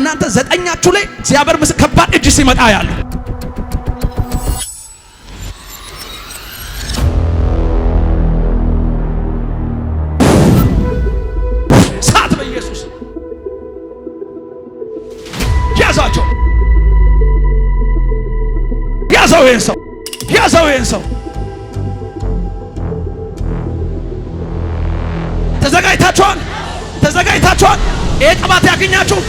እናንተ ዘጠኛችሁ ላይ እግዚአብሔር ምስክር ከባድ እጅ ሲመጣ ያለ ሳት በኢየሱስ ያዛቸው። ያዘው ይሄን ሰው፣ ያዘው ይሄን ሰው። ተዘጋጅታችኋል? ተዘጋጅታችኋል? ይሄ ቅባት ያገኛችሁ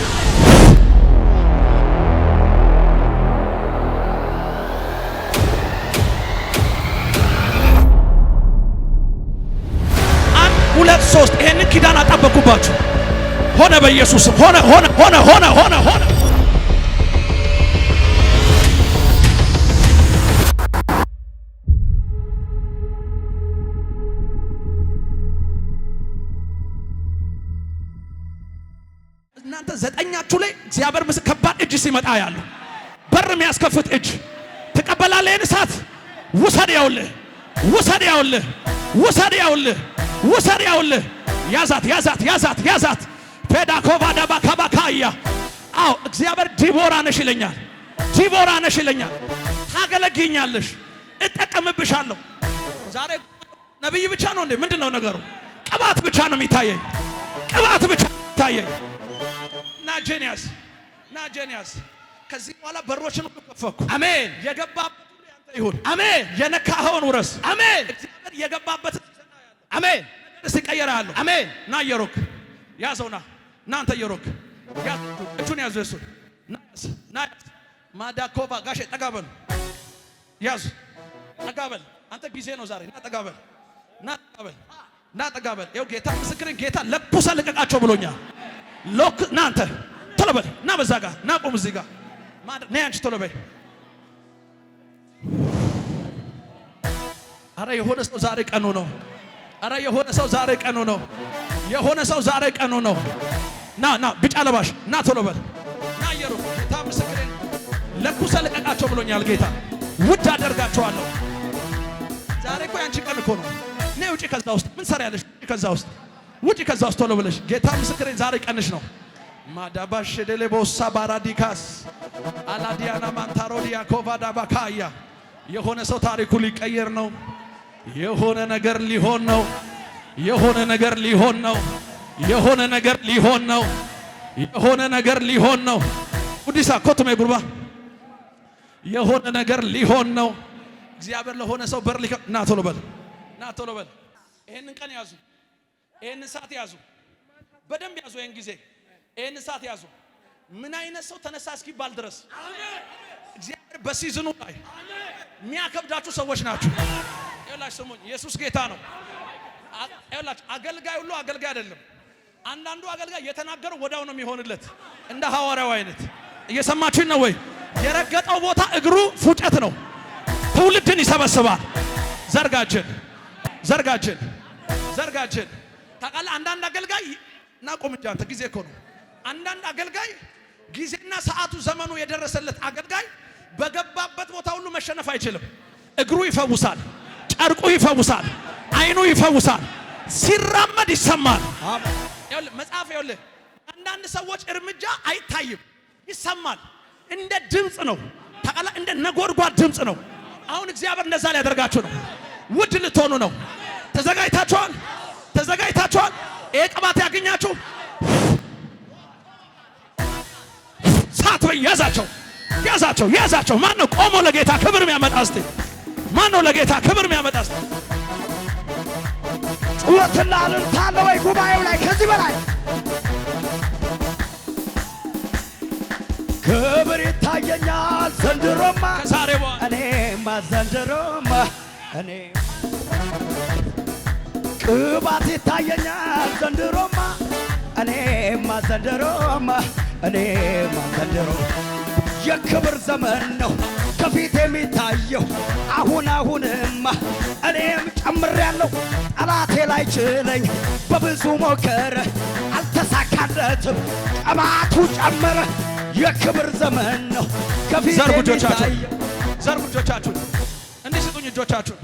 ሁለት ሶስት ይሄንን ኪዳን አጣበቁባችሁ። ሆነ በኢየሱስ ሆነ ሆነ ሆነ ሆነ ሆነ ሆነ። እናንተ ዘጠኛችሁ ላይ እግዚአብሔር ምስክር ከባድ እጅ ሲመጣ ያለ በር የሚያስከፍት እጅ ትቀበላለህ። ይሄን እሳት ውሰድ፣ ያውልህ ውሰድ፣ ያውልህ ውሰድ፣ ያውልህ ውሰድ፣ ያውልህ። ያዛት ያዛት ያዛት ያዛት። ፔዳኮቫ ዳባካባካያ አው እግዚአብሔር ዲቦራ ነሽ ይለኛል። ዲቦራ ነሽ ይለኛል። ታገለግኛለሽ፣ እጠቀምብሻለሁ። ዛሬ ነብይ ብቻ ነው እንዴ? ምንድነው ነገሩ? ቅባት ብቻ ነው የሚታየኝ፣ ቅባት ብቻ ታየኝ። ና ጄኒያስ ከዚህ በኋላ በሮችን ሁሉ ከፈኩ። አሜን። የገባበት ሁሉ ያንተ ይሁን። አሜን። የነካኸውን ውረስ። አሜን። እግዚአብሔር የገባበት አሜን ሲቀየራለሁ። አሜን። ና የሮክ ያዘውና እናንተ የሮክ እጁን ያዙ። እሱ ና ማዳኮቫ ጋሼ ጠጋበል ያዙ። ጠጋበል አንተ ጊዜ ነው ዛሬ። ና ጠጋበል፣ ና ጠጋበል፣ ና ጠጋበል። ይኸው ጌታ ምስክርን ጌታ ለኩሰ ልቀቃቸው ብሎኛል። ሎክ ናንተ ቶሎ በል ና በዛ ጋር ና ቆም እዚህ ጋር ና አንቺ ቶሎ በይ። አረ የሆነ ሰው ዛሬ ቀኑ ነው። አረ የሆነ ሰው ዛሬ ቀኑ ነው። የሆነ ሰው ዛሬ ቀኑ ነው። ና ና ቢጫ ለባሽ ና ቶሎ በል ና የሩ ጌታ ምስክሬን ለኩሰ ልቀቃቸው ብሎኛል ጌታ። ውድ አደርጋቸዋለሁ። ዛሬ እኮ ያንቺ ቀን እኮ ነው። ነይ ውጪ ከዛ ውስጥ ምን ሰሪያለሽ? ከዛ ውስጥ ውጪ ከዛ ውስጥ ቶሎ ብለሽ ጌታ ምስክሬን ዛሬ ቀንሽ ነው። ማዳባሽ ደሌቦሳ ባራዲካስ አላዲያና ማንታሮዲያ ኮቫዳ ባካያ የሆነ ሰው ታሪኩ ሊቀየር ነው። የሆነ ነገር ሊሆን ነው። የሆነ ነገር ሊሆን ነው። የሆነ ነገር ሊሆን ነው። የሆነ ነገር ሊሆን ነው። ኡዲሳ ኮትሜ ጉርባ የሆነ ነገር ሊሆን ነው። እግዚአብሔር ለሆነ ሰው በር ሊከ ና ቶሎ በል ና ቶሎ በል። ይሄንን ቀን ያዙ። ይሄንን ሰዓት ያዙ። በደንብ ያዙ። ይሄን ጊዜ ይሄንን ሰዓት ያዙ። ምን አይነት ሰው ተነሳ እስኪባል ድረስ እግዚአብሔር በሲዝኑ ላይ የሚያከብዳችሁ ሰዎች ናችሁ። ይኸውላችሁ ስሙኝ፣ ኢየሱስ ጌታ ነው። ይኸውላችሁ አገልጋይ ሁሉ አገልጋይ አይደለም። አንዳንዱ አገልጋይ የተናገረው ወዳው ነው የሚሆንለት፣ እንደ ሐዋርያው አይነት። እየሰማችሁኝ ነው ወይ? የረገጠው ቦታ እግሩ ፉጨት ነው። ትውልድን ይሰበስባል። ዘርጋችን ዘርጋችን ዘርጋችን ታውቃለህ። አንዳንድ አገልጋይ እና ቆም እንጂ አንተ ጊዜ እኮ ነው። አንዳንድ አገልጋይ ጊዜና ሰዓቱ ዘመኑ የደረሰለት አገልጋይ በገባበት ቦታ ሁሉ መሸነፍ አይችልም። እግሩ ይፈውሳል፣ ጨርቁ ይፈውሳል፣ አይኑ ይፈውሳል፣ ሲራመድ ይሰማል። መጽሐፍ ይኸውልህ አንዳንድ ሰዎች እርምጃ አይታይም፣ ይሰማል። እንደ ድምፅ ነው ታውቃለህ፣ እንደ ነጎድጓድ ድምፅ ነው። አሁን እግዚአብሔር እንደዛ ሊያደርጋችሁ ነው። ውድ ልትሆኑ ነው። ተዘጋጅታችኋል? ተዘጋጅታችኋል? ይሄ ቅባት ያገኛችሁ ሳት ወይ ያዛቸው ያዛቸው ያዛቸው። ማን ነው ቆሞ ለጌታ ክብር የሚያመጣ? እስቲ ማን ነው ለጌታ ክብር የሚያመጣ? እስቲ ጩኸትና እልልታ አለ ወይ ጉባኤው ላይ? ከዚህ በላይ ክብር ይታየኛል ዘንድሮማ ከዛሬ በኋላ እኔማ ዘንድሮማ እኔ ቅባት ይታየኛል ዘንድሮማ እኔማ ዘንድሮማ እኔማ ዘንድሮ የክብር ዘመን ነው ከፊት የሚታየው። አሁንማ እኔም ጨምሬያለሁ። ጠላቴ ላይ ችለኝ በብዙ ሞከረ አልተሳካለትም። ቅባቱ ጨመረ። የክብር ዘመን ነው ከፊት የሚታየው። ዘርጉ እጆቻችሁን እንዲህ ስጡኝ እጆቻችሁን።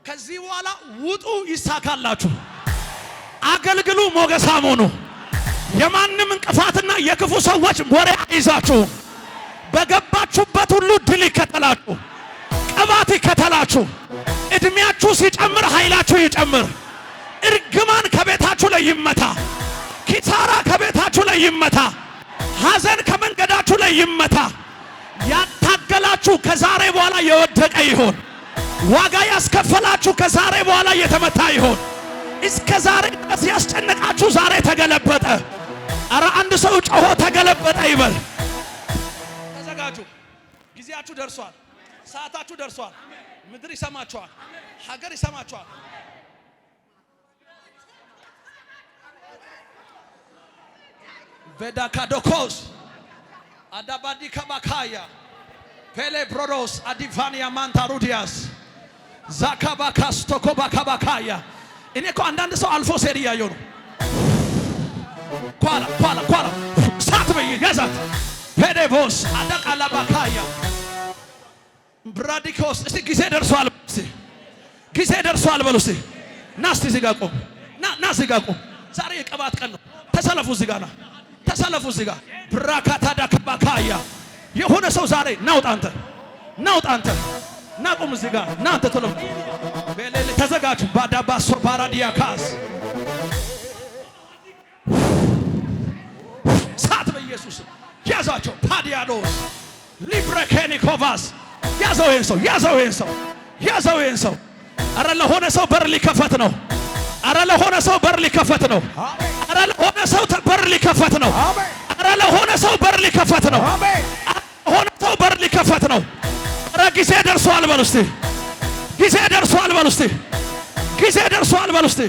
ከዚህ በኋላ ውጡ፣ ይሳካላችሁ። አገልግሉ፣ ሞገሳም ሁኑ። የማንም እንቅፋትና የክፉ ሰዎች ወሬ አይዛችሁ። በገባችሁበት ሁሉ ድል ይከተላችሁ፣ ቅባት ይከተላችሁ። እድሜያችሁ ሲጨምር ኃይላችሁ ይጨምር። እርግማን ከቤታችሁ ላይ ይመታ። ኪሳራ ከቤታችሁ ላይ ይመታ። ሐዘን ከመንገዳችሁ ላይ ይመታ። ያታገላችሁ ከዛሬ በኋላ የወደቀ ይሆን። ዋጋ ያስከፈላችሁ ከዛሬ በኋላ የተመታ ይሆን። እስከ ዛሬ ድረስ ያስጨነቃችሁ ዛሬ ተገለበጠ። አረ አንድ ሰው ጮሆ ተገለበጠ ይበል። ተዘጋጁ። ጊዜያችሁ ደርሷል። ሰዓታችሁ ደርሷል። ምድር ይሰማችኋል። ሀገር ይሰማችኋል። ቬዳካዶኮስ አዳባዲ ከባካያ ፔሌ ብሮዶስ አዲቫኒያ ማንታሩዲያስ ዛካባካስ ቶኮባካባካያ። እኔ እኮ አንዳንድ ሰው አልፎ ሴድ እያየሁ ነው። ኳላ ሳት በይ ያዛት ፔዴቮስ አዳቃላባካያ ብራዲኮስ። እስቲ ጊዜ ደርሷል። ጊዜ ደርሷል በሉ እስቲ። ና እስቲ እዚህ ጋር ቆም። ና እዚህ ጋር ቆም። ዛሬ የቅባት ቀን ነው። ተሰለፉ እዚህ ጋር ና ተሰለፉ እዚህ ጋር ብራካታዳ ከባካያ። የሆነ ሰው ዛሬ ናውጣ አንተ ና ቆም እዚህ ጋር ና አንተ ቶሎ በሌለ ተዘጋጁ። ባዳባሶ ባራዲያካስ ሳት በኢየሱስ ያዛቸው። ፓዲያዶስ ሊብረኬኒኮቫስ ያዘው ይሄን ሰው። አረ ለሆነ ሰው በር ሊከፈት ነው። አረ ለሆነ ሰው በር ሊከፈት ነው። አረ ለሆነ ሰው በር ሊከፈት ነው። አረ ለሆነ ሰው በር ሊከፈት ነው። ለሆነ ሰው በር ሊከፈት ነው። አረ ጊዜ ደርሷል በሉ እስቲ። ጊዜ ደርሷል በሉ እስቲ። ጊዜ ደርሷል በሉ እስቲ።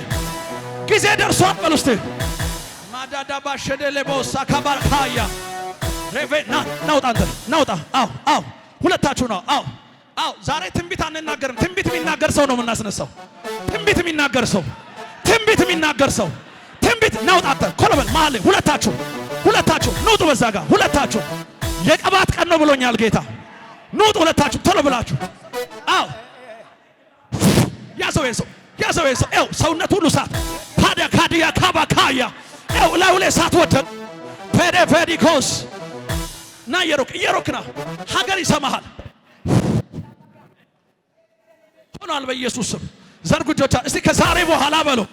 ጊዜ ደርሷል በሉ እስቲ። ማዳዳ ባሸደለቦስ አካባካያ ሬቬና ናውጣ አንተ ናውጣ። አው ሁለታችሁ ነው። አው ዛሬ ትንቢት አንናገርም። ትንቢት የሚናገር ሰው ነው የምናስነሳው። ትንቢት የሚናገር ሰው ትንቢት ናውጣ አንተ ኮለበል መሀል ሁለታችሁ ንውጡ። በዛ ጋር ሁለታችሁ የቅባት ቀን ነው ብሎኛል ጌታ። ንውጡ ሁለታችሁ ቶሎ ብላችሁ። አው ያዘው ይሄን ሰው ኤው ሰውነት ሁሉ ሳት ታዲያ ካዲያ ካባካያ ኤው ላውሌ ሳት ወደቅ ፔዲኮስ ና እየሮክና ሀገር ይሰማሃል ሆኗል በኢየሱስ ስም። ዘርጉ እጆቻችሁን እስቲ ከዛሬ በኋላ በለው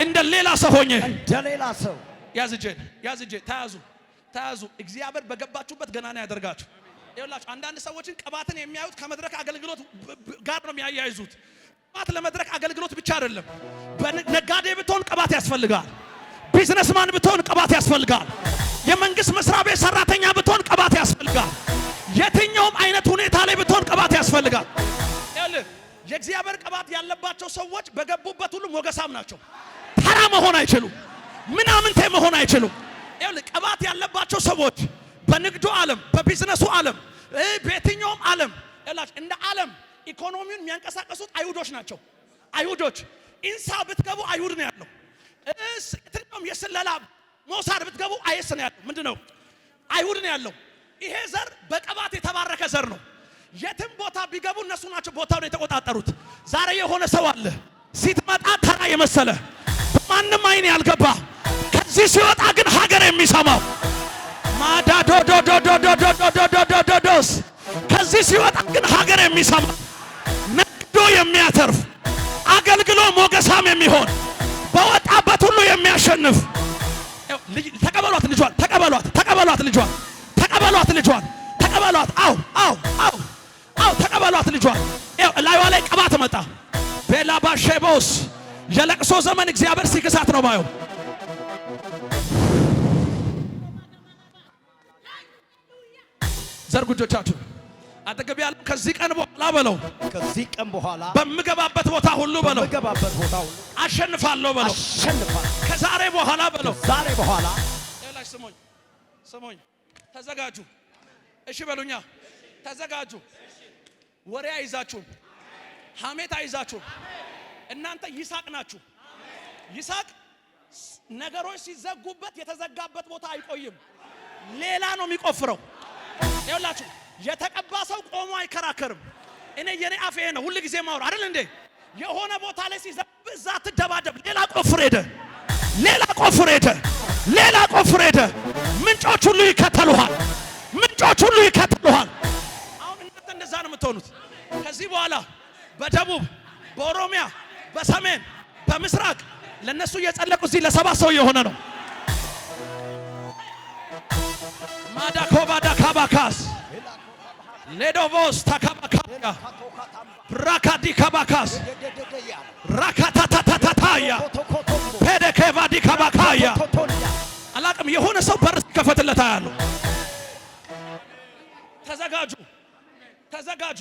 እንደ ሌላ ሰው ሆኜ ያዝ እጄን ተያዙ። እግዚአብሔር በገባችሁበት ገናና ያደርጋችሁ። ይኸውላችሁ አንዳንድ ሰዎችን ቅባትን የሚያዩት ከመድረክ አገልግሎት ጋር ነው የሚያያይዙት። ቅባት ለመድረክ አገልግሎት ብቻ አይደለም። ነጋዴ ብትሆን ቅባት ያስፈልጋል። ቢዝነስማን ብትሆን ቅባት ያስፈልጋል። የመንግስት መስሪያ ቤት ሰራተኛ ብትሆን ቅባት ያስፈልጋል። የትኛውም አይነት ሁኔታ ላይ ብትሆን ቅባት ያስፈልጋል። የእግዚአብሔር ቅባት ያለባቸው ሰዎች በገቡበት ሁሉ ሞገሳም ናቸው። ተራ መሆን አይችሉም። ምናምንቴ መሆን አይችሉም። ቅባት ያለባቸው ሰዎች በንግዱ ዓለም፣ በቢዝነሱ ዓለም፣ በየትኛውም ዓለም እንደ ዓለም ኢኮኖሚውን የሚያንቀሳቀሱት አይሁዶች ናቸው። አይሁዶች ኢንሳ ብትገቡ አይሁድ ነው ያለው። የትኛውም የስለላ ሞሳድ ብትገቡ አይስ ነው ያለው። ምንድነው? አይሁድ ነው ያለው። ይሄ ዘር በቅባት የተባረከ ዘር ነው። የትም ቦታ ቢገቡ እነሱ ናቸው ቦታውን የተቆጣጠሩት። ዛሬ የሆነ ሰው አለ ሲትመጣ ተራ የመሰለ በማንም አይን ያልገባ ከዚህ ሲወጣ ግን ሀገር የሚሰማው ማዳዶዶዶዶዶዶዶዶዶዶስ ከዚህ ሲወጣ ግን ሀገር የሚሰማው ነግዶ የሚያተርፍ አገልግሎ ሞገሳም የሚሆን በወጣበት ሁሉ የሚያሸንፍ ተቀበሏት ልጇን ተቀበሏት ልጇን ላይዋ ላይ ቅባት መጣ። ቤላባሼቦስ የለቅሶ ዘመን እግዚአብሔር ሲክሳት ነው ማየው። ዘርጉ እጆቻችሁ አጠገብ ያለው ከዚህ ቀን በኋላ በለው በምገባበት ቦታ ሁሉ በለው አሸንፋለሁ በለው ከዛሬ በኋላ በለው ስሙኝ ተዘጋጁ። እሺ በሉኛ ተዘጋጁ። ወሬ አይዛችሁም፣ ሐሜት አይዛችሁም። እናንተ ይሳቅ ናችሁ። ይሳቅ ነገሮች ሲዘጉበት የተዘጋበት ቦታ አይቆይም፣ ሌላ ነው የሚቆፍረው። ይኸውላችሁ የተቀባ ሰው ቆሞ አይከራከርም። የኔ አፍ ይሄ ነው ሁሉ ጊዜ ማውራ አይደል እንዴ? የሆነ ቦታ ላይ ሲዘብ እዛ ትደባደብ፣ ሌላ ቆፍር ሄደ። ሌላ ቆፍር ሄደ። ምንጮች ሁሉ ይከተሉሃል። ምንጮች ሁሉ ይከተሉሃል። አሁን እናንተ እንደዛ ነው የምትሆኑት። ከዚህ በኋላ በደቡብ፣ በኦሮሚያ፣ በሰሜን፣ በምስራቅ ለነሱ እየጸለቁ እዚህ ለሰባት ሰው የሆነ ነው። ማዳኮባዳ ካባካስ ሌዶቮስ ታካባካያ ብራካዲ ካባካስ ራካታታታታያ ፔደኬቫዲ ካባካያ አላቅም። የሆነ ሰው በር ሲከፈትለት አያለሁ። ተዘጋጁ፣ ተዘጋጁ።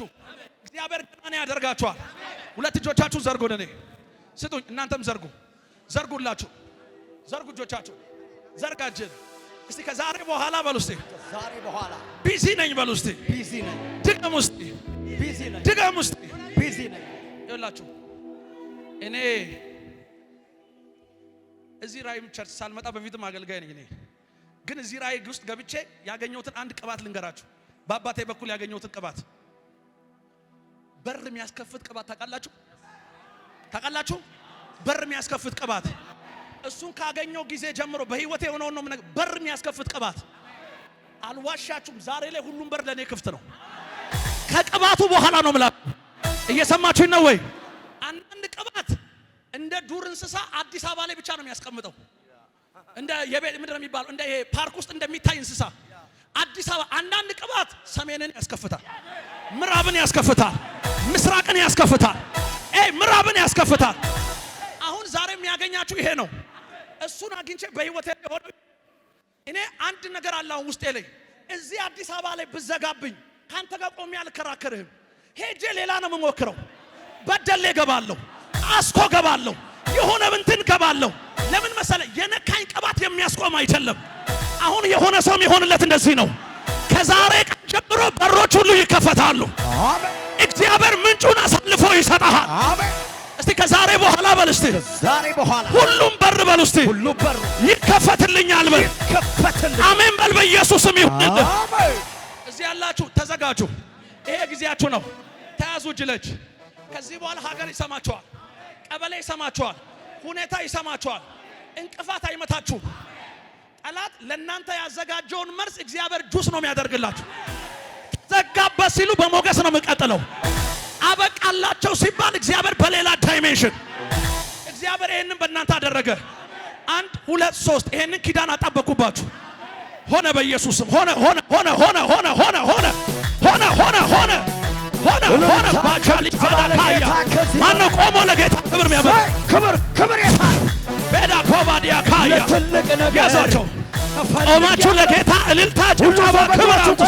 እግዚአብሔር ገና ያደርጋችኋል። ሁለት እጆቻችሁን ዘርጉ። እኔ ስጡኝ፣ እናንተም ዘርጉ። ዘርጉላችሁ፣ ዘርጉ እጆቻችሁ። ዘርጋጅን እስቲ ከዛሬ በኋላ በሉ እስቲ። ከዛሬ በኋላ ቢዚ ነኝ በሉ እስቲ። ቢዚ ነኝ። ድገም እስቲ። ቢዚ ነኝ። ድገም እስቲ። ቢዚ ነኝ። ይኸውላችሁ እኔ እዚህ ራእይም ቸርች ሳልመጣ በፊትም አገልጋይ ነኝ። እኔ ግን እዚህ ራእይ ውስጥ ገብቼ ያገኘሁትን አንድ ቅባት ልንገራችሁ። በአባቴ በኩል ያገኘሁትን ቅባት፣ በር የሚያስከፍት ቅባት ታውቃላችሁ? ታውቃላችሁ? በር የሚያስከፍት ቅባት። እሱን ካገኘው ጊዜ ጀምሮ በህይወቴ የሆነውን ነው የምነግርህ። በር የሚያስከፍት ቅባት። አልዋሻችሁም። ዛሬ ላይ ሁሉም በር ለኔ ክፍት ነው። ከቅባቱ በኋላ ነው የምላችሁ። እየሰማችሁኝ ነው ወይ? አንዳንድ ቅባት እንደ ዱር እንስሳ አዲስ አበባ ላይ ብቻ ነው የሚያስቀምጠው። እንደ የቤት ምንድን ነው የሚባለው? እንደ ይሄ ፓርክ ውስጥ እንደሚታይ እንስሳ አዲስ አበባ። አንዳንድ ቅባት ሰሜንን ያስከፍታል፣ ምዕራብን ያስከፍታል፣ ምስራቅን ያስከፍታል፣ ምዕራብን ያስከፍታል። አሁን ዛሬ የሚያገኛችሁ ይሄ ነው። እሱን አግኝቼ በህይወቴ ሆነ እኔ አንድ ነገር አለ አሁን ውስጤ ላይ። እዚህ አዲስ አበባ ላይ ብዘጋብኝ ካንተ ጋር ቆሜ አልከራከርህም። ሄጄ ሌላ ነው የምሞክረው። በደሌ ገባለሁ፣ አስኮ ገባለሁ፣ የሆነ እንትን ገባለሁ። ለምን መሰለ? የነካኝ ቅባት የሚያስቆም አይደለም። አሁን የሆነ ሰው የሚሆንለት እንደዚህ ነው። ከዛሬ ቀን ጀምሮ በሮች ሁሉ ይከፈታሉ። እግዚአብሔር ምንጩን አሳልፎ ይሰጣል። እስቲ ከዛሬ በኋላ በል እስቲ። ከዛሬ በኋላ ሁሉም በር በል እስቲ። ሁሉም በር ይከፈትልኛል በል። ይከፈትልኝ። አሜን በል። በኢየሱስም ይሁንልህ። እዚህ ያላችሁ ተዘጋጁ። ይሄ ጊዜያችሁ ነው። ተያዙ እጅ ለእጅ። ከዚህ በኋላ ሀገር ይሰማችኋል፣ ቀበሌ ይሰማችኋል፣ ሁኔታ ይሰማችኋል። እንቅፋት አይመታችሁም። ጠላት ለእናንተ ያዘጋጀውን መርስ እግዚአብሔር ጁስ ነው የሚያደርግላችሁ። ዘጋበት ሲሉ በሞገስ ነው የምቀጥለው። አበቃላቸው ሲባል እግዚአብሔር በሌላ ዳይሜንሽን እግዚአብሔር ይሄንን በእናንተ አደረገ። 1 2 3 ይሄንን ኪዳን አጣበቁባችሁ። ሆነ በኢየሱስም ሆነ ሆነ ሆነ ሆነ ሆነ ሆነ ሆነ ሆነ ሆነ ሆነ ሆነ ሆነ ባቻሊ ፈዳካያ ማነው ቆሞ ለጌታ ክብር የሚያመጣ? ክብር ክብር ይታል። ቤዳ ኮባዲያ ካያ ለትልቅ ነገር ያዛቸው። ቆማችሁ ለጌታ እልልታ ጭብጨባ ክብር አምጡ።